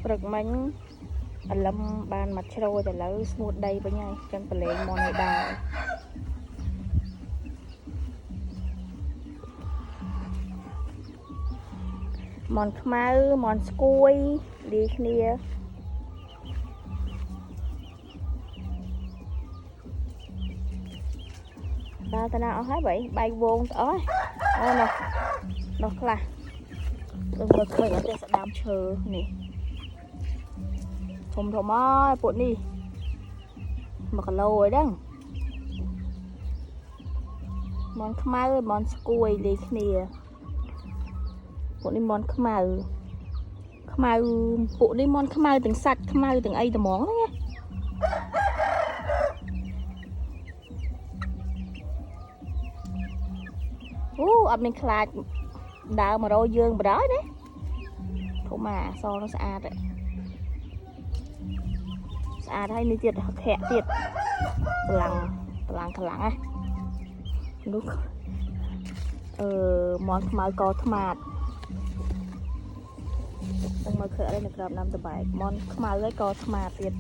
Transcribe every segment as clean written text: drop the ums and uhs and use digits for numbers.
ព្រឹកមិញឥឡូវបានមកជ្រោយតែឥឡូវស្ងួតដីវិញហើយចឹងប្រឡែងមកនេះដែរមន់ខ្មៅមន់ស្គួយលាយគ្នាដើរទៅណាអស់ហើយបែកវងទៅអស់អូនោះខ្លះដូចមើលឃើញអត់ទេស្ដាមឈើនេះធំអើយពួកនេះ1 គីឡូអីហ្នឹងមន់ខ្មៅមន់ស្គួយលាយគ្នាពួកនេះមន់ខ្មៅពួកនេះមន់ខ្មៅទាំងសាច់ខ្មៅទាំងអីត្មងហ្នឹងណាអូអត់មានខ្លាចដើរមករកយើងបដ ாய் ណាធំអាសនោះស្អាតហើយនេះទៀតធាក់ទៀតកម្លាំងខ្លាំងណានោះមន់ខ្មៅកថ្មាតនឹងមកឃើញអីនៅក្រោមដើមតបែកមន់ខ្មៅហើយកថ្មាតទៀតន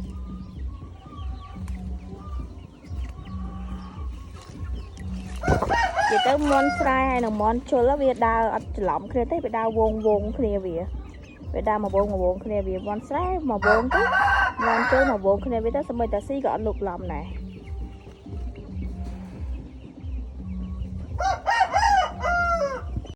ិយាយទៅមន់ស្រែហើយនឹងមន់ជុលវាដើរអត់ច្រឡំគ្នាទេវាដើរវងគ្នាវាដើរមកវងគ្នាវាមន់ស្រែមកវងទៅមន់ជុលមកវងគ្នាវាទៅសម្បីតាស៊ីក៏អត់លុបឡំដែរ